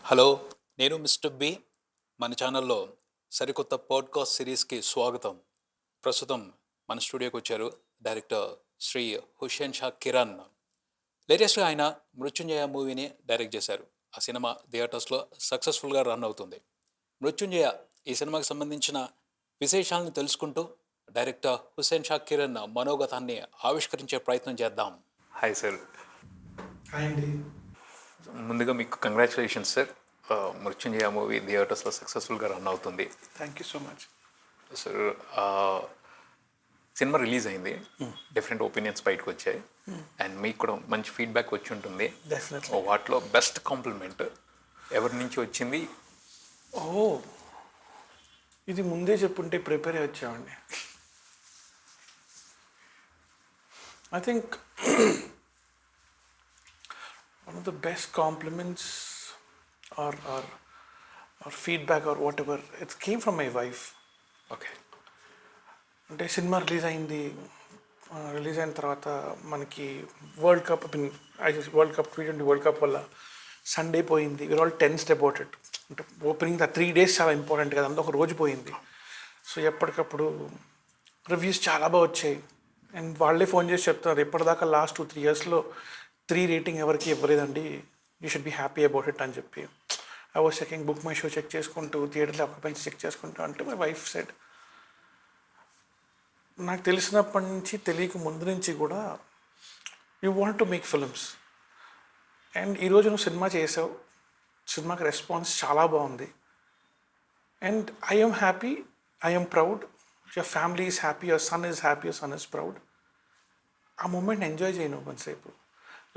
Hello, నేను mister B. మన ఛానల్లో సరికొత్త పాడ్కాస్ట్ సిరీస్కి స్వాగతం. ప్రస్తుతం మన స్టూడియోకి వచ్చారు డైరెక్టర్ శ్రీ హుస్సేన్ షా కిరణ్. లేటెస్ట్గా ఆయన మృత్యుంజయ మూవీని డైరెక్ట్ చేశారు. ఆ సినిమా థియేటర్స్లో సక్సెస్ఫుల్గా రన్ అవుతుంది. మృత్యుంజయ ఈ సినిమాకి సంబంధించిన విశేషాలను తెలుసుకుంటూ డైరెక్టర్ హుస్సేన్ షా కిరణ్ మనోగతాన్ని ఆవిష్కరించే ప్రయత్నం చేద్దాం. Hi sir. హాయ్ అండి. ముందుగా మీకు కంగ్రాచులేషన్స్ సార్. మృత్యుంజయ మూవీ థియేటర్స్లో సక్సెస్ఫుల్గా రన్ అవుతుంది. Thank you so much sir. Cinema release అయింది, డిఫరెంట్ ఒపీనియన్స్ బయటకు వచ్చాయి, అండ్ మీకు కూడా మంచి ఫీడ్బ్యాక్ వచ్చి ఉంటుంది. డెఫినెట్లీ. వాటిలో బెస్ట్ కాంప్లిమెంట్ ఎవరి నుంచి వచ్చింది? ఇది ముందే చెప్పుంటే ప్రిపేర్ అయ్యి వచ్చామండి. I think one of the best compliments or feedback or whatever, it came from my wife. Okay. అంటే సినిమా రిలీజ్ అయిన తర్వాత మనకి world cup T20 world cup వల్ల సండే పోయింది. We're all tensed about it. అంటే opening 3 days చాలా important కదా, అందులో ఒక రోజు పోయింది. సో ఎప్పటికప్పుడు రివ్యూస్ చాలా బాగా వచ్చాయి. అండ్ వాళ్ళే ఫోన్ చేసి చెప్తున్నారు, ఎప్పటిదాకా లాస్ట్ 2-3 yearsలో 3 rating ఎవరికి ఇవ్వలేదండి, you should be happy about it అని చెప్పి. I was checking BookMyShow check చేసుకుంటూ, థియేటర్లో ఆక్యుపెన్సీ చెక్ చేసుకుంటూ అంటే మై వైఫ్ సెడ్, నాకు తెలిసినప్పటి నుంచి తెలియక ముందు నుంచి కూడా you want to make films. And ఈరోజు నువ్వు సినిమా చేసావు, సినిమాకి రెస్పాన్స్ చాలా బాగుంది. And I am happy, I am proud, your family is happy, your son is happy, your son is proud. ఆ మూమెంట్ ఎంజాయ్ చేయను కొంతసేపు,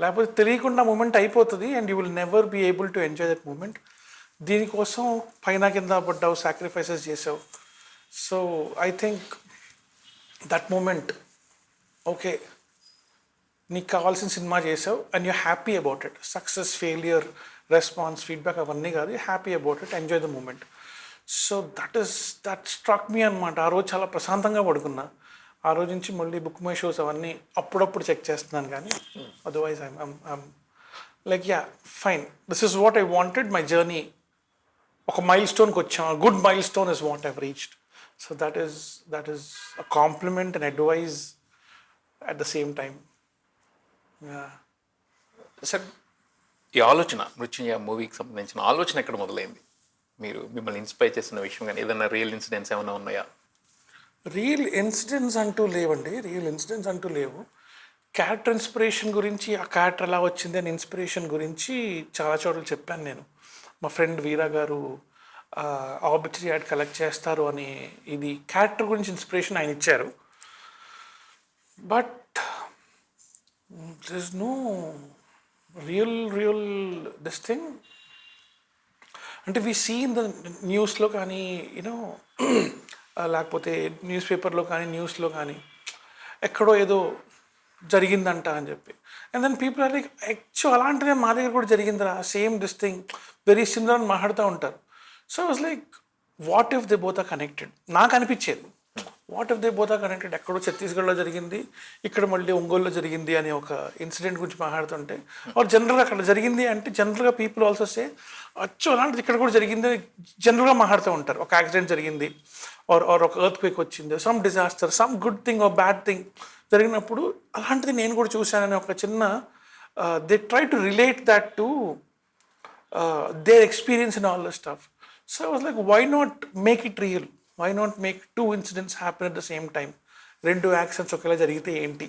లేకపోతే తెలియకుండా మూమెంట్ అయిపోతుంది and you will never be able to enjoy that moment. దీనికోసం పైన కింద పడ్డావు, సాక్రిఫైసెస్ చేసావు. So I think that moment, okay, నీకు కావాల్సిన సినిమా చేసావు and you happy about it. Success, failure, response, feedback అవన్నీ కాదు, happy about it, enjoy the moment. So that struck me అనమాట. ఆ రోజు చాలా ప్రశాంతంగా పడుకున్నా. ఆ రోజు నుంచి మళ్ళీ బుక్ మై షోస్ అవన్నీ అప్పుడప్పుడు చెక్ చేస్తున్నాను, కానీ otherwise I'm like ya fine, this is what I wanted. My journey ఒక మైల్ స్టోన్కి వచ్చాం. Good milestone is what I've reached. So that is a compliment and advice at the same time. Sir, ఈ ఆలోచన మృత్యుంజయ మూవీకి సంబంధించిన ఆలోచన ఎక్కడ మొదలైంది? మిమ్మల్ని ఇన్స్పైర్ చేసిన విషయం కానీ ఏదైనా రియల్ ఇన్సిడెంట్స్ ఏమైనా ఉన్నాయా? రియల్ ఇన్సిడెంట్స్ అంటూ లేవు. క్యారెక్టర్ ఇన్స్పిరేషన్ గురించి, ఆ క్యారెక్టర్ ఎలా వచ్చింది అని ఇన్స్పిరేషన్ గురించి చాలా చోట్ల చెప్పాను నేను. మా ఫ్రెండ్ వీరా గారు ఆర్బిటరీ యాడ్ కలెక్ట్ చేస్తారు అని, ఇది క్యారెక్టర్ గురించి ఇన్స్పిరేషన్ ఆయన ఇచ్చారు. But there is no real this thing. అంటే వి సీ ఇన్ ద న్యూస్లో కానీ, యూనో, లేకపోతే న్యూస్ పేపర్లో కానీ, న్యూస్లో కానీ ఎక్కడో ఏదో జరిగిందంట అని చెప్పి, and then people are like, actual అలాంటిదే మా దగ్గర కూడా జరిగిందిరా, same this thing, very similar అని మాట్లాడుతూ ఉంటారు. So I was like, what if they both are connected? నాకు అనిపించేది, what if they both are connected? ఎక్కడో ఛత్తీస్గఢ్లో జరిగింది, ఇక్కడ మళ్ళీ ఒంగోలులో జరిగింది అనే ఒక ఇన్సిడెంట్ గురించి మాట్లాడుతుంటే, ఆర్ జనరల్గా అక్కడ జరిగింది అంటే జనరల్గా పీపుల్ ఆల్సో సే, అచ్చో అలాంటిది ఇక్కడ కూడా జరిగింది జనరల్గా మాట్లాడుతూ ఉంటారు. ఒక యాక్సిడెంట్ జరిగింది, ఆర్ ఒక ఎర్త్క్వేక్ వచ్చింది, some disaster, some good thing or bad thing జరిగినప్పుడు, అలాంటిది నేను కూడా చూశానని ఒక చిన్న, they try to relate that to their experience in all the stuff. So I was like, why not make it real? Why not make 2 incidents happen at the same time? 2 accidents ఒకేలా జరిగితే ఏంటి?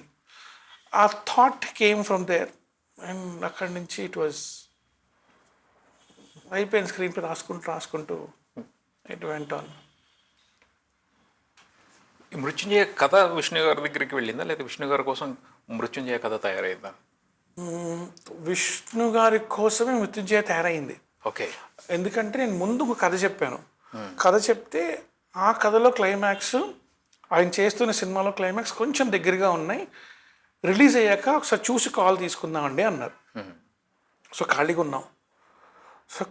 ఆ thought came from there. And అక్కడి నుంచి it was అయిపోయింది. Screen పై రాసుకుంటూ it went on. ఈ మృత్యుంజయ కథ విష్ణు గారి దగ్గరికి వెళ్ళిందా, లేదా విష్ణు గారి కోసం మృత్యుంజయ కథ తయారైందా? విష్ణు గారి కోసమే మృత్యుంజయ తయారైంది. ఓకే. ఎందుకంటే నేను ముందు ఒక కథ చెప్పాను. కథ చెప్తే ఆ కథలో క్లైమాక్స్, ఆయన చేస్తున్న సినిమాలో క్లైమాక్స్ కొంచెం దగ్గరగా ఉన్నాయి, రిలీజ్ అయ్యాక ఒకసారి చూసి కాల్ తీసుకుందామండి అన్నారు. సో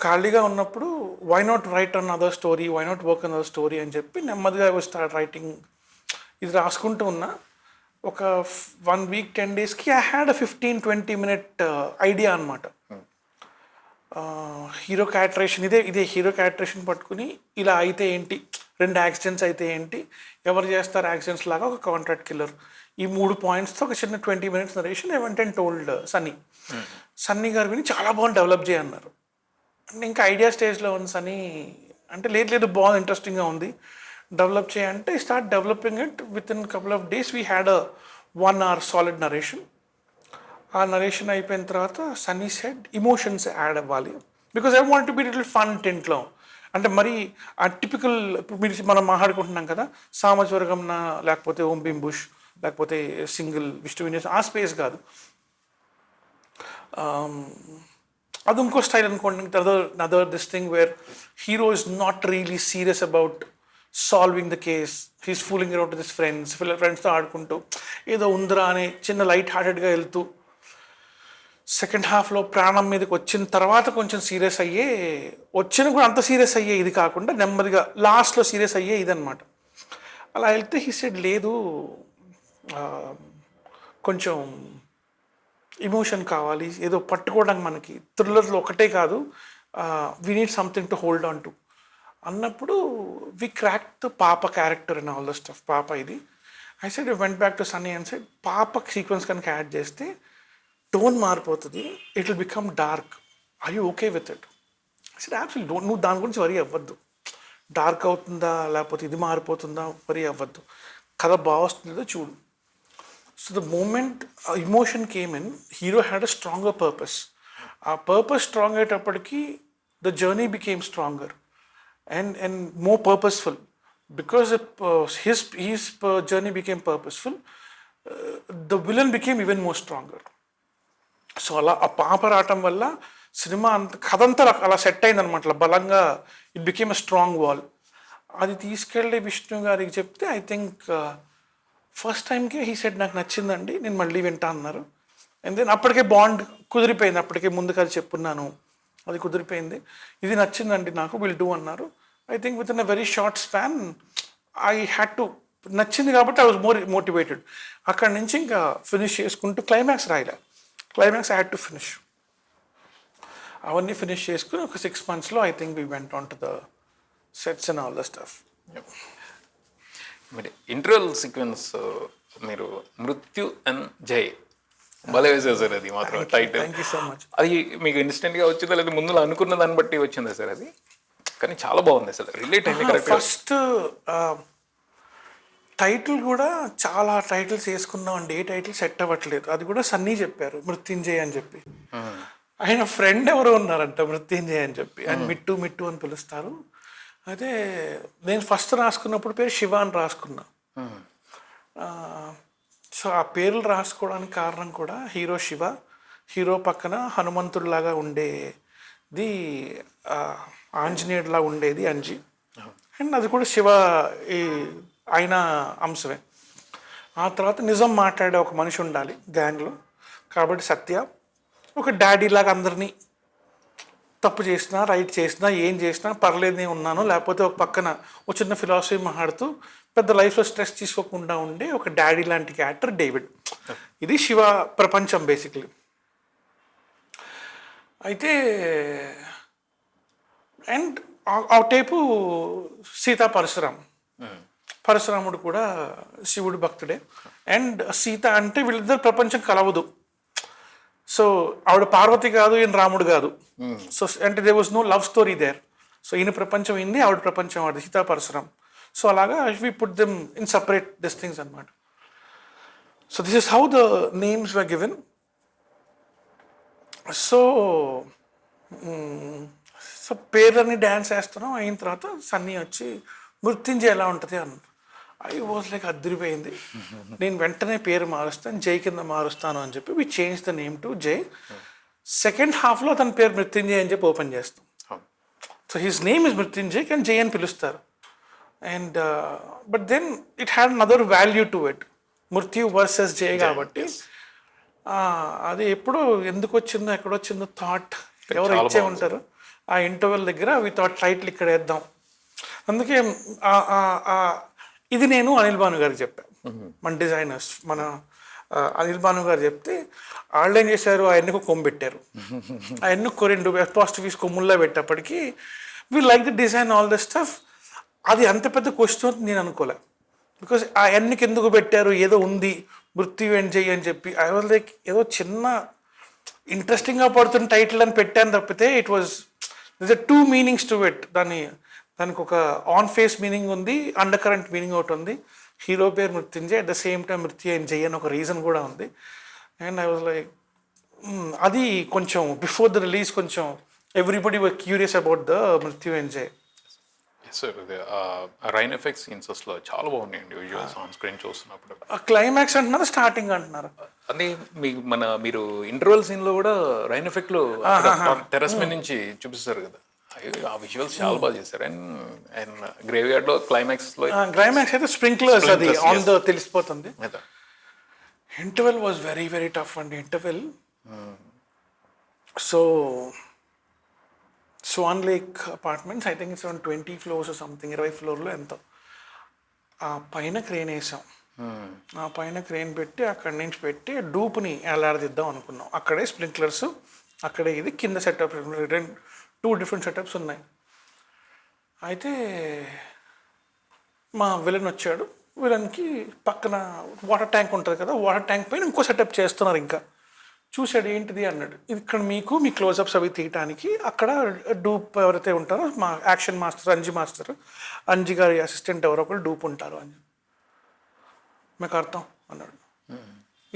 ఖాళీగా ఉన్నప్పుడు why not write another story, why not work another story అని చెప్పి నెమ్మదిగా స్టార్ట్ రైటింగ్. ఇది రాసుకుంటూ ఉన్నా. ఒక 1 week 10 daysకి ఐ హ్యాడ్ 15-20 minute ఐడియా అనమాట. హీరో క్యారెక్టరేషన్ ఇదే హీరో క్యారెక్టరేషన్ పట్టుకుని ఇలా అయితే ఏంటి, 2 యాక్సిడెంట్స్ అయితే ఏంటి, ఎవరు చేస్తారు యాక్సిడెంట్స్ లాగా ఒక కాంట్రాక్ట్ కిల్లర్, ఈ 3 పాయింట్స్తో ఒక చిన్న 20 minutes narration event and told Sunny గారు విని చాలా బాగుంది డెవలప్ చేయన్నారు. అంటే ఇంకా ఐడియా స్టేజ్లో ఉంది సన్నీ అంటే లేదు బాగుంది ఇంట్రెస్టింగ్గా ఉంది డెవలప్ చేయంటే start developing it. With in couple of days we had a 1 hour solid narration. ఆ నరేషన్ అయిపోయిన తర్వాత సన్నీ సెడ్ ఇమోషన్స్ యాడ్ అవ్వాలి because I want to be little fun టెంట్లో. అంటే మరి ఆ టిపికల్ ఇప్పుడు మీరు మనం మాట్లాడుకుంటున్నాం కదా సామజ్వర్గంన లేకపోతే ఓం భీమ్ బుష్ లేకపోతే సింగిల్ విష్ణు విన్యాస్ ఆ స్పేస్ కాదు, అది ఇంకో స్టైల్ అనుకోండి. Other this thing where hero is not really serious about solving the case, he's fooling around this ఫ్రెండ్స్తో ఆడుకుంటూ ఏదో ఉందిరా అని చిన్న లైట్ హార్టెడ్గా వెళ్తూ సెకండ్ హాఫ్లో ప్రాణం మీదకి వచ్చిన తర్వాత కొంచెం సీరియస్ అయ్యే వచ్చిన కూడా అంత సీరియస్ అయ్యే ఇది కాకుండా నెమ్మదిగా లాస్ట్లో సీరియస్ అయ్యే ఇదనమాట. అలా వెళ్తే హీ సెడ్ లేదు కొంచెం ఇమోషన్ కావాలి, ఏదో పట్టుకోవడానికి మనకి థ్రిల్లర్లో ఒకటే కాదు, we need something to hold on to అన్నప్పుడు వి క్రాక్ ద పాప character and all the stuff. పాప ఇది I said went back to Sunny and said పాప సీక్వెన్స్ కనుక యాడ్ చేస్తే టోన్ మారిపోతుంది, it will become dark, I you okay with it? Said actually నువ్వు దాని గురించి వరీ అవ్వద్దు, డార్క్ అవుతుందా లేకపోతే ఇది మారిపోతుందా వరీ అవ్వద్దు, కథ బాగా వస్తుందో చూడు. So the moment emotion came in, hero had a stronger purpose. ఆ పర్పస్ స్ట్రాంగ్ అయ్యేటప్పటికి the journey became stronger and more purposeful because his journey became purposeful. The villain became even more stronger. So అలా ఆ పాప రావటం వల్ల cinema అంత కథ అంతా అలా సెట్ అయిందనమాట బలంగా. It became a strong wall. అది తీసుకెళ్ళి విష్ణు గారికి చెప్తే ఐ థింక్ ఫస్ట్ టైంకే హీ సెడ్ నాకు నచ్చిందండి నేను మళ్ళీ వింటా అన్నారు. అండ్ దెన్ అప్పటికే బాండ్ కుదిరిపోయింది, అప్పటికే ముందు కలిసి చెప్పున్నాను అది కుదిరిపోయింది, ఇది నచ్చిందండి నాకు విల్ డూ అన్నారు. I think with in a very short span I had to నచ్చింది కాబట్టి ఐ వాజ్ మోర్ మోటివేటెడ్. అక్కడి నుంచి ఇంకా ఫినిష్ చేసుకుంటూ క్లైమాక్స్ రాయలే, climax I had to finish. అవన్నీ ఫినిష్ చేసుకుని ఒక 6 monthsలో I think we went on to the sets and all the stuff. మరి ఇంటర్వెల్ సీక్వెన్స్ మీరు మృత్యు అండ్ జై భలే వేసారు సార్, అది మాత్రం title. Thank you so much. అది మీకు ఇన్స్టెంట్గా వచ్చిందా లేదా ముందు అనుకున్న దాన్ని బట్టి వచ్చిందా సార్? అది కానీ చాలా బాగుంది సార్, రిలేట్ అయింది కరెక్ట్. ఫస్ట్ టైటిల్ కూడా చాలా టైటిల్స్ వేసుకున్నాం అండి, ఏ టైటిల్ సెట్ అవ్వట్లేదు. అది కూడా సన్నీ చెప్పారు మృత్యుంజయ్ అని చెప్పి. ఆయన ఫ్రెండ్ ఎవరో ఉన్నారంట మృత్యుంజయ్ అని చెప్పి, ఆయన మిట్టు అని పిలుస్తారు. అయితే నేను ఫస్ట్ రాసుకున్నప్పుడు పేరు శివ అని రాసుకున్నా. సో ఆ పేర్లు రాసుకోవడానికి కారణం కూడా హీరో శివ, హీరో పక్కన హనుమంతుడిలాగా ఉండేది ఆంజనేయుడిలా ఉండేది అంజి, అండ్ అది కూడా శివ ఆయన అంశమే. ఆ తర్వాత నిజం మాట్లాడే ఒక మనిషి ఉండాలి గ్యాంగ్లో, కాబట్టి సత్య ఒక డాడీ లాగా అందరినీ తప్పు చేసినా రైట్ చేసినా ఏం చేసినా పర్లేదు నేను ఉన్నాను, లేకపోతే ఒక పక్కన ఒక చిన్న ఫిలాసఫీ మాట్లాడుతూ పెద్ద లైఫ్లో స్ట్రెస్ తీసుకోకుండా ఉండే ఒక డాడీ లాంటి క్యారెక్టర్ డేవిడ్. ఇది శివ ప్రపంచం బేసిక్లీ. అయితే అండ్ ఆ టైపు సీతా పరశురాముడు కూడా శివుడు భక్తుడే. అండ్ సీత అంటే వీళ్ళిద్దరు ప్రపంచం కలవదు. సో ఆవిడ పార్వతి కాదు, ఈయన రాముడు కాదు. సో అంటే they was no love story there. So ఈయన ప్రపంచం ఏంది, ఆవిడ ప్రపంచం ఆవిడ, సీతా పరశురాం. సో అలాగా we put them in separate this things అనమాట. So this is how the names were given. So so పేర్లని డ్యాన్స్ వేస్తున్నాం. అయిన తర్వాత సన్నీ వచ్చి మృత్యుంజయ్ ఎలా ఉంటుంది అన్నారు. ఐ వాజ్ లైక్ అదిరిపోయింది. నేను వెంటనే పేరు మారుస్తాను, జై కింద మారుస్తాను అని చెప్పి we change the name to Jai. Second హాఫ్లో తన పేరు మృత్యుంజయ్ అని చెప్పి ఓపెన్ చేస్తాం. So his name is Mrityunjay కానీ జై అని పిలుస్తారు. And but then it had another value to it, Mrityu versus Jai కాబట్టి. అది ఎప్పుడు ఎందుకు వచ్చిందో ఎక్కడొచ్చిందో థాట్ ఎవరు ఇచ్చే ఉంటారు. ఆ ఇంటర్వెల్ దగ్గర వి థాట్ టైటిల్ ఇక్కడ వేద్దాం. అందుకే ఇది నేను అనిల్ భాను గారికి చెప్పాను, మన డిజైనర్స్, మన అనిల్ భాను గారు చెప్తే వాళ్ళు ఏం చేశారు, ఆ ఎన్నుకు కొమ్ము పెట్టారు. ఆ ఎన్నుకు రెండు అపాస్ట్రఫీస్ కొమ్ముల్లా పెట్టేప్పటికి we like the design all the stuff. అది అంత పెద్ద క్వశ్చన్ నేను అనుకోలే. బికాస్ ఆ ఎన్నికి ఎందుకు పెట్టారు, ఏదో ఉంది మృత్యుంజయ్ అని చెప్పి. ఐ వాజ్ లైక్ ఏదో చిన్న ఇంట్రెస్టింగ్గా పడుతున్న టైటిల్ అని పెట్టాను తప్పితే it was this two meanings to it. దానికి ఒక ఆన్ ఫేస్ మీనింగ్ ఉంది, అండర్ కరెంట్ మీనింగ్ ఒకటి ఉంది. హీరో పేరు Mrutyunjay, at the same time Mrutyunjay అని ఒక రీజన్ కూడా ఉంది. అండ్ ఐ వాజ్ లైక్ అది కొంచెం బిఫోర్ ద రిలీజ్ కొంచెం everybody were curious about the Mrutyunjay. Sir ఇది రైన్ ఎఫెక్ట్ సీన్స్ అసలు చాలా బాగున్నాయండి విజువల్స్ ఆన్ స్క్రీన్ చూస్తున్నప్పుడు. క్లైమాక్స్ అంటున్నారు, స్టార్టింగ్ అంటున్నారు. అది మీరు ఇంటర్వెల్ సీన్ లో కూడా రైన్ ఎఫెక్ట్ లో టెర్రస్ మీద నుంచి చూపిస్తారు కదా, ఆ విజువల్స్ చాలా బాగా చేశారు. అండ్ గ్రేవ్ యార్డ్ లో క్లైమాక్స్ అయితే స్ప్రింక్లర్స్ అది ఆన్ ద తెలిసిపోతుంది. Interval was very very tough అండి. Interval Swan Lake apartments, I think it's around 20 floors something, 20 ఫ్లోర్లో ఎంతో. ఆ పైన క్రేన్ వేసాం. ఆ పైన క్రేన్ పెట్టి అక్కడి నుంచి పెట్టి డూప్ని ఎలాడదిద్దాం అనుకున్నాం. అక్కడే స్ప్రింక్లర్స్, అక్కడే ఇది కింద సెటప్, 2 different సెటప్స్ ఉన్నాయి. అయితే మా విలన్ వచ్చాడు. విలన్కి పక్కన వాటర్ ట్యాంక్ ఉంటుంది కదా, వాటర్ ట్యాంక్ పైన ఇంకో సెటప్ చేస్తున్నారు. ఇంకా చూశాడు, ఏంటిది అన్నాడు. ఇక్కడ మీ క్లోజప్స్ అవి తీయటానికి అక్కడ డూప్ ఎవరైతే ఉంటారో మా యాక్షన్ మాస్టర్ అంజి గారి అసిస్టెంట్ ఎవరో ఒకరు డూప్ ఉంటారు అని. మీకు అర్థం అన్నాడు.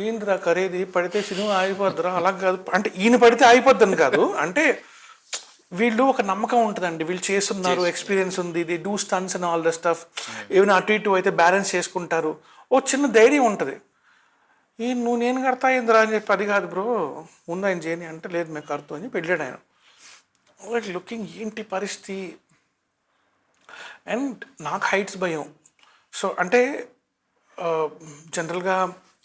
ఏందిరా కరేది పడితే సినిమా ఆగిపోద్దురా, అలా కాదు అంటే ఈయన పడితే ఆగిపోద్దని కాదు, అంటే వీళ్ళు ఒక నమ్మకం ఉంటుందండి, వీళ్ళు చేస్తున్నారు, ఎక్స్పీరియన్స్ ఉంది, the do stunts and all the stuff. ఏమైనా అటు ఇటు అయితే బ్యాలెన్స్ చేసుకుంటారు, ఓ చిన్న ధైర్యం ఉంటుంది. నువ్వు నేను కడతా ఏందిరా అని చెప్పి, అది కాదు బ్రో ముందు ఆయన చేయని అంటే, లేదు మీకు కడతా అని వెళ్ళాడు ఆయన. లైక్ లుకింగ్ ఏంటి పరిస్థితి. అండ్ నాకు హైట్స్ భయం. సో అంటే జనరల్గా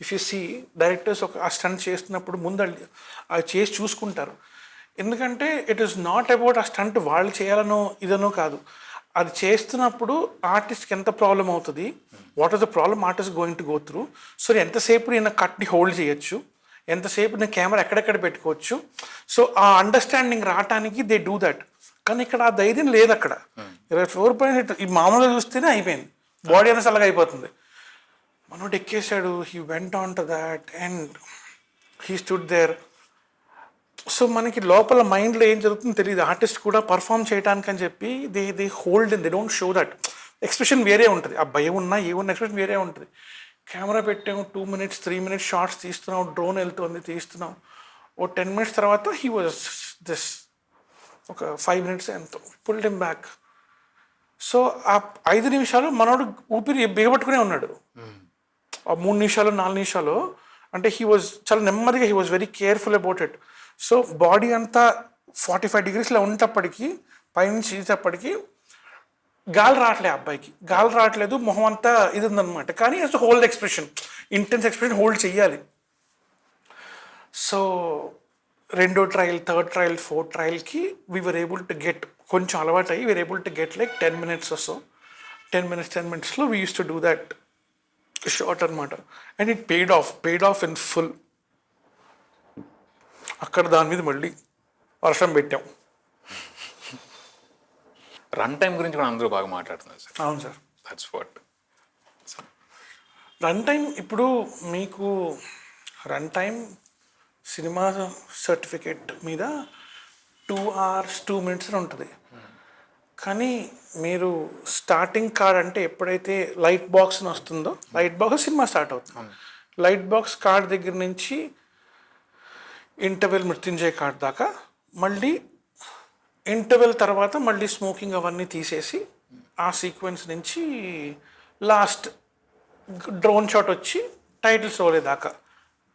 ఇఫ్ యూ సీ డైరెక్టర్స్ ఒక ఆ స్టంట్ చేస్తున్నప్పుడు ముందు అది చేసి చూసుకుంటారు. ఎందుకంటే ఇట్ ఈస్ నాట్ అబౌట్ ఆ స్టంట్ వాళ్ళు చేయాలనో ఇదనో కాదు, అది చేస్తున్నప్పుడు ఆర్టిస్ట్కి ఎంత ప్రాబ్లం అవుతుంది, what are the problem artist going to go through. So ఎంతసేపు నేను కట్ని హోల్డ్ చేయొచ్చు, ఎంతసేపు నేను కెమెరా ఎక్కడెక్కడ పెట్టుకోవచ్చు. సో ఆ అండర్స్టాండింగ్ రావటానికి దే డూ దట్. కానీ ఇక్కడ ఆ ధైర్యం లేదు. అక్కడ 24 ఈ మామూలుగా చూస్తేనే అయిపోయింది, బాడీ అనేది అలాగ అయిపోతుంది. మనోడు ఎక్కేశాడు, he went on to that and he stood there. So మనకి లోపల మైండ్లో ఏం జరుగుతుందో తెలియదు. ఆర్టిస్ట్ కూడా పర్ఫామ్ చేయడానికి అని చెప్పి they hold in, they don't show that. Expression వేరే ఉంటుంది, ఆ భయం ఉన్నా ఏమున్నా ఎక్స్ప్రెషన్ వేరే ఉంటుంది. కెమెరా పెట్టాము, 2 minutes 3 minutes షార్ట్స్ తీస్తున్నాం, డ్రోన్ వెళ్తుంది తీస్తున్నాం. ఓ 10 minutes తర్వాత హీ వాజ్ దిస్, ఒక 5 minutes ఎంతో పుల్డ్ హిమ్ బ్యాక్. సో ఆ 5 నిమిషాలు మనోడు ఊపిరి బిగబట్టుకునే ఉన్నాడు. ఆ 3 నిమిషాలు 4 నిమిషాలు అంటే హీ వాజ్ చాలా నెమ్మదిగా, he was very careful about it. So body అంతా 45 degrees ఉండేటప్పటికి, పైనుంచి ఇచ్చేటప్పటికి గాలి రావట్లేదు, అబ్బాయికి గాలి రావట్లేదు, మొహం అంతా ఇది ఉందన్నమాట. కానీ us hold expression, intense expression hold చెయ్యాలి. సో 2వ ట్రయల్, 3rd ట్రయల్, 4th ట్రయల్కి we were able to get, కొంచెం అలవాటు అయ్యి we are able to get like 10 minutes or so. 10 minutesలో we use to do that short అనమాట. And it paid off in full. అక్కడ దాని మీద మళ్ళీ వర్షం పెట్టాం. రన్ టైం గురించి కూడా అందరూ బాగా మాట్లాడుతున్నారు సార్. అవును sir, that's what. Run time ఇప్పుడు మీకు రన్ టైం సినిమా సర్టిఫికేట్ మీద 2 hours 2 minutes ఉంటుంది. కానీ మీరు స్టార్టింగ్ కార్డ్ అంటే ఎప్పుడైతే లైట్ బాక్స్ వస్తుందో, లైట్ బాక్స్ సినిమా స్టార్ట్ అవుతుంది. లైట్ బాక్స్ కార్డ్ దగ్గర నుంచి ఇంటర్వెల్ మృత్యుంజయ కార్డ్ దాకా, మళ్ళీ ఇంటర్వెల్ తర్వాత మళ్ళీ స్మోకింగ్ అవన్నీ తీసేసి ఆ సీక్వెన్స్ నుంచి లాస్ట్ డ్రోన్ షాట్ వచ్చి టైటిల్స్ రోలేదాకా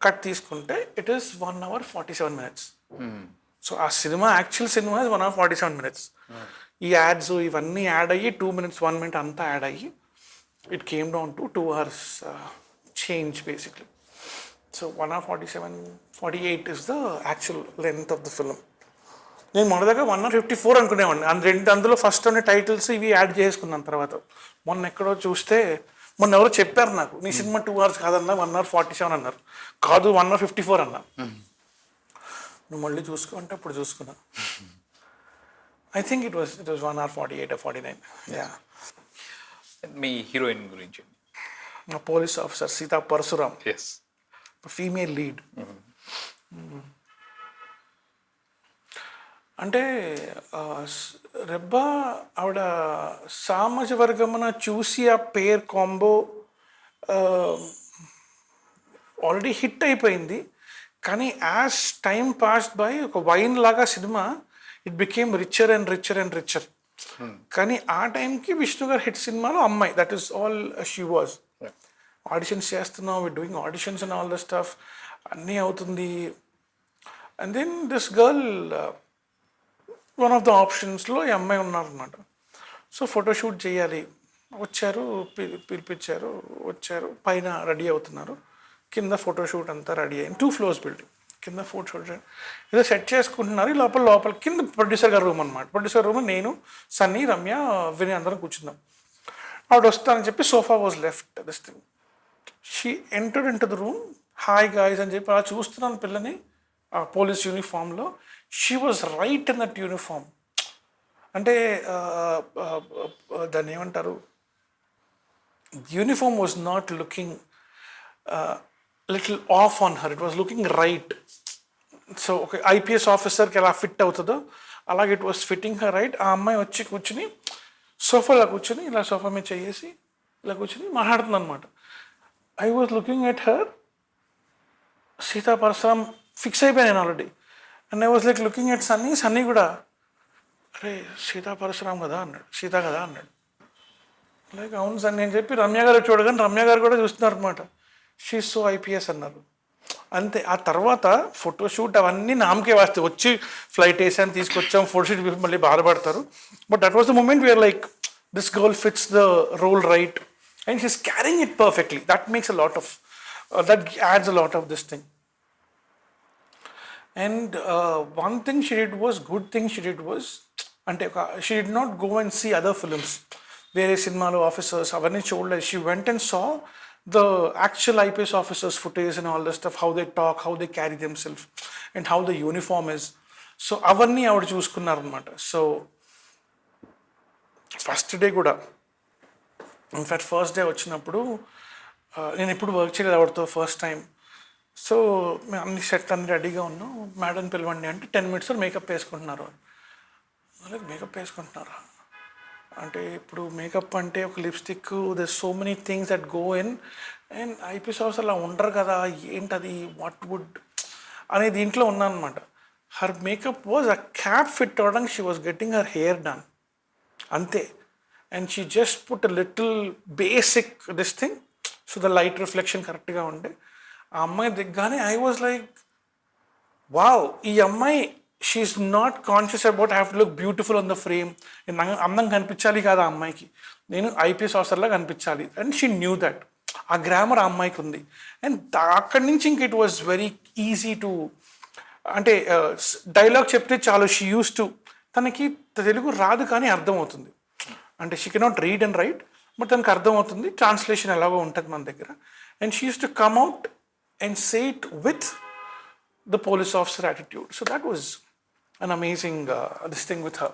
కట్ తీసుకుంటే it is 1 hour 47 minutes. So ఆ cinema actual cinema 1 hour 47 minutes. ఈ యాడ్స్ ఇవన్నీ యాడ్ అయ్యి 2 minutes 1 minute అంతా యాడ్ అయ్యి it came down to 2 hours change basically. So 1 hour 47-48 is the actual length of the film. నేను మొదటగా 1 hour 54 అనుకునేవాడిని. అందులో ఫస్ట్ ఉన్న టైటిల్స్ ఇవి యాడ్ చేసుకున్నాను. తర్వాత మొన్న ఎక్కడో చూస్తే మొన్న ఎవరో చెప్పారు నాకు, నీ సినిమా 2 hours కాదన్నా, 1 hour 47 అన్నారు. కాదు 1 hour 54 అన్నా. నువ్వు మళ్ళీ చూసుకో అంటే అప్పుడు చూసుకున్నా. I think it was 1 hour 48 or 49. Yeah. మీ హీరోయిన్ గురించి. Police officer Sita Parashuram, yes. Female lead. అంటే రెబ్బా ఆవిడ సామాజిక వర్గమున చూసి ఆ పేర్ కాంబో ఆల్రెడీ హిట్ అయిపోయింది. కానీ యాజ్ టైం పాస్డ్ బై ఒక వైన్ లాగా cinema it became richer and richer and richer. కానీ ఆ టైంకి విష్ణు గారు హిట్ సినిమాలో అమ్మాయి, that is all she was. Auditions చేస్తున్నాం, we doing auditions and all the stuff, అన్నీ అవుతుంది. And then this girl one of the ఆప్షన్స్లో ఈ అమ్మాయి ఉన్నారనమాట. సో ఫోటోషూట్ చేయాలి, వచ్చారు, పిలిపించారు, వచ్చారు, పైన రెడీ అవుతున్నారు, కింద ఫోటోషూట్ అంతా రెడీ అయింది. 2 floors బిల్డింగ్, కింద ఫోటోషూట్ ఏదో సెట్ చేసుకుంటున్నారు. లోపల కింద ప్రొడ్యూసర్ గారు రూమ్ అనమాట. ప్రొడ్యూసర్ రూమ్ నేను, సన్నీ, రమ్య, వినయ్ అందరం కూర్చున్నాం. ఆవిడ వస్తానని చెప్పి sofa was left this thing. She entered in to the room, hi guys అని చెప్పి అలా చూస్తున్నాను పిల్లని ఆ పోలీస్ యూనిఫామ్లో. She was right in that uniform. అంటే దాన్ని ఏమంటారు, uniform was not looking little off on her, it was looking right. So ఒక ఐపీఎస్ ఆఫీసర్కి ఎలా ఫిట్ అవుతుందో అలాగే it was fitting her right. ఆ అమ్మాయి వచ్చి కూర్చుని సోఫాలో కూర్చొని ఇలా సోఫా మీద చేసి ఇలా కూర్చొని మాట్లాడుతుంది అనమాట. I was looking at her, Sita Parasuram fix అయిపోయాను నేను already. And I was like looking at Sunny. Sunny కూడా అరే సీతా పరశురామ్ కదా అన్నాడు, సీత కదా అన్నాడు. లైక్ అవును సార్ నేను చెప్పి రమ్య గారు చూడగానే రమ్య గారు కూడా చూస్తున్నారు అనమాట. షీఈ్ సో ఐపీఎస్ అన్నారు. అంతే. ఆ తర్వాత ఫోటోషూట్ అవన్నీ నామకే వస్తాయి, వచ్చి ఫ్లైట్ వేసాను తీసుకొచ్చాం ఫోటోషూట్ మళ్ళీ బాధపడతారు. But that was the moment we're like this girl fits the role right and she's carrying it perfectly. That makes a lot of that adds a lot of this thing. And one thing she did was, good thing she did was, అంటే she did not go and see other films, వేరే సినిమాలో officers అవన్నీ చూడలేదు. She went and saw the actual IPS officers footage and all the stuff, how they talk, how they carry themselves and how the uniform is. So అవన్నీ ఆవిడ చూసుకున్నారు అనమాట. So first day కూడా in fact first day వచ్చినప్పుడు నేను ఎప్పుడు work చేయలేదు ఆవిడతో, ఫస్ట్ టైం. సో మేము అన్ని సెట్ అన్ని రెడీగా ఉన్నాం. మేడం పిలవండి అంటే 10 minutes మేకప్ వేసుకుంటున్నారు. అలాగే మేకప్ వేసుకుంటున్నారా అంటే, ఇప్పుడు మేకప్ అంటే ఒక lipstick, the so many things that go in. And IPS officer అలా ఉండరు కదా, ఏంటది, వాట్ వుడ్ అనే దీంట్లో ఉన్నాను అనమాట. Her makeup was a cap fit అవ్వడానికి she was getting her hair done అంతే. And she just put a little basic this thing, so the light reflection కరెక్ట్గా ఉండే. ఆ అమ్మాయి దిగ్గానే ఐ వాజ్ లైక్ వావ్, ఈ అమ్మాయి she's not conscious about have to look beautiful on the frame. అందం కనిపించాలి కాదు ఆ అమ్మాయికి, నేను ఐపీఎస్ ఆఫీసర్లా కనిపించాలి. అండ్ షీ న్యూ దట్, ఆ గ్రామర్ ఆ అమ్మాయికి ఉంది. అండ్ అక్కడి నుంచి ఇంక it was very easy to, అంటే డైలాగ్ చెప్తే చాలు, షీ యూస్ టు, తనకి తెలుగు రాదు కానీ అర్థమవుతుంది. అంటే she cannot read and right, but తనకు అర్థమవుతుంది, ట్రాన్స్లేషన్ ఎలాగో ఉంటుంది మన దగ్గర. And she use to come out and say it with the police officer attitude. So that was an amazing this thing with her.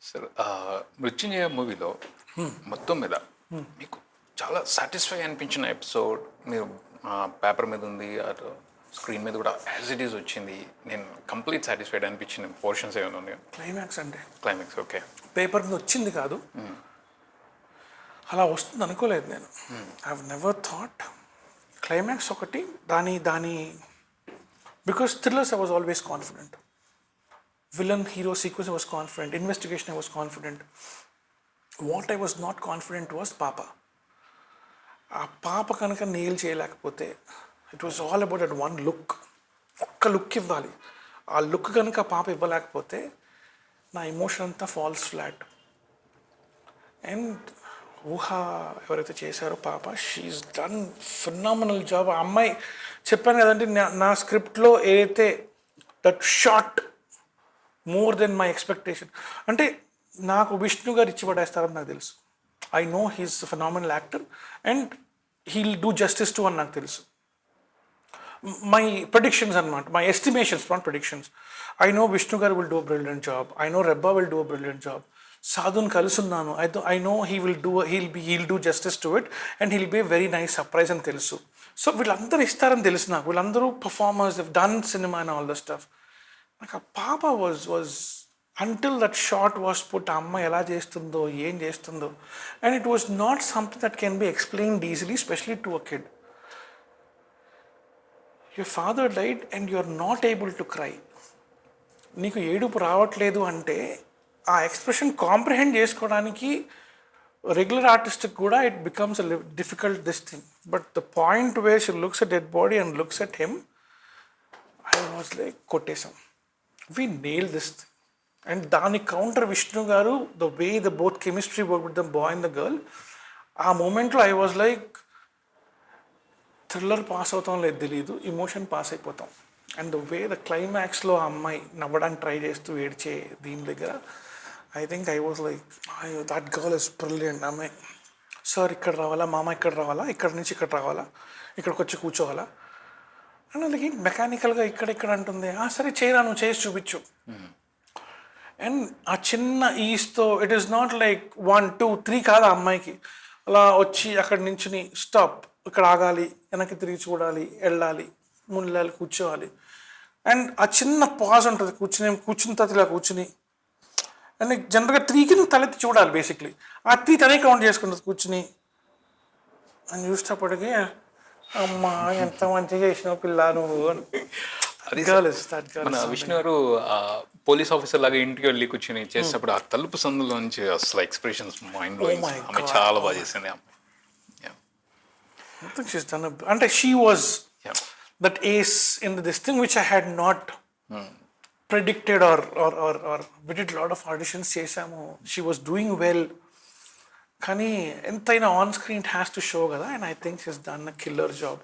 Sir Mrityunjaya మూవీలో మొత్తం మీద మీకు చాలా సాటిస్ఫై అనిపించిన ఎపిసోడ్, మీరు పేపర్ మీద ఉంది, స్క్రీన్ మీద కూడా యాజ్ ఇట్ ఈస్ వచ్చింది, నేను కంప్లీట్ సాటిస్ఫైడ్ అనిపించిన పోర్షన్స్ ఏమైనా ఉన్నాయో? క్లైమాక్స్ అంటే క్లైమాక్స్. ఓకే. పేపర్ మీద వచ్చింది కాదు, అలా వస్తుంది అనుకోలేదు నేను. I have never thought. Climax ఒకటి, దాని because thrillers I was always confident, villain hero sequence I was confident, investigation I was confident. What I was not confident was పాప. ఆ పాప కనుక నెయిల్ చేయలేకపోతే, it was all about that one look, ఒక్క look ఇవ్వాలి. ఆ look కనుక ఆ పాప ఇవ్వలేకపోతే నా ఎమోషన్ అంతా ఫాల్స్ ఫ్లాట్. అండ్ ఊహ ఎవరైతే చేశారో పాప, షీఈస్ డన్ ఫినామినల్ జాబ్. ఆ అమ్మాయి చెప్పాను కదండి, నా స్క్రిప్ట్లో ఏదైతే that shot more than my expectation. అంటే నాకు విష్ణు గారు ఇచ్చి పడేస్తారని నాకు తెలుసు. I know he's a phenomenal actor and he'll do justice to అని నాకు తెలుసు. My predictions అన్నమాట, my estimations, not predictions. I know Vishnu garu will do a brilliant job. I know Rebba will do a brilliant job. Sadhun కలుసున్నాను. I know he'll do justice to it and he'll be a very nice surprise అని తెలుసు. So వీళ్ళందరూ ఇస్తారని తెలుసు నాకు. వీళ్ళందరూ performers, they've done cinema and all the stuff. నాకు ఆ పాప was until that shot was put, ఆ అమ్మ ఎలా చేస్తుందో ఏం చేస్తుందో, and it was not something that can be explained easily, especially to a kid. Your father died and you are not able to cry. నీకు ఏడుపు రావట్లేదు అంటే ఆ ఎక్స్ప్రెషన్ కాంప్రహెండ్ చేసుకోవడానికి రెగ్యులర్ ఆర్టిస్ట్కి కూడా it becomes a difficult this thing. But the point where she looks at dead body and looks at him, I was like కొట్టేశాం, we nail this thing. And దాని కౌంటర్ విష్ణు గారు, the way the both chemistry work with the boy and the girl, ఆ మూమెంట్లో I was like thriller pass అవుతాం లేదు తెలియదు, emotion pass అయిపోతాం. And the way the క్లైమాక్స్లో ఆ అమ్మాయి నవ్వడానికి ట్రై చేస్తూ ఏడ్చే దీని దగ్గర, I think I was like that girl is brilliant. అమ్మాయి సార్ ఇక్కడ రావాలా, మామ ఇక్కడ రావాలా, ఇక్కడ నుంచి ఇక్కడ రావాలా, ఇక్కడికి వచ్చి కూర్చోవాలా అని వాళ్ళకి మెకానికల్గా ఇక్కడ అంటుంది. సరే చేయరా, నువ్వు చేసి చూపించు. అండ్ ఆ చిన్న ఈస్తో ఇట్ ఈస్ నాట్ లైక్ 1 2 3 కాదు, ఆ అమ్మాయికి అలా వచ్చి అక్కడి నుంచి స్టాప్, ఇక్కడ ఆగాలి, వెనక్కి తిరిగి చూడాలి, వెళ్ళాలి, ముందు కూర్చోవాలి. అండ్ ఆ చిన్న పాజ్ ఉంటుంది, కూర్చున్న తర్వాత ఇలా కూర్చుని, అండ్ జనరల్గా 3కి నువ్వు తలెత్తి చూడాలి బేసిక్లీ. ఆ 3 తనే కౌంట్ చేసుకుంటుంది కూర్చుని. అని చూసేటప్పటికి అమ్మా ఎంత మంచిగా చేసినావు పిల్ల నువ్వు. మన విష్ణు గారు పోలీస్ ఆఫీసర్ లాగా ఇంటికి వెళ్ళి కూర్చొని చేసేటప్పుడు ఆ తలుపు సందులో నుంచి అసలు ఎక్స్ప్రెషన్స్ మైండ్ బ్లోయింగ్, ఆమె చాలా బాగా చేసింది. అంటే she was that ace in this thing which I had not predicted or we did lot of auditions చేసాము. షీ వాజ్ డూయింగ్ వెల్, కానీ ఎంతైనా on screen it has to show కదా. And I think she's done a killer job.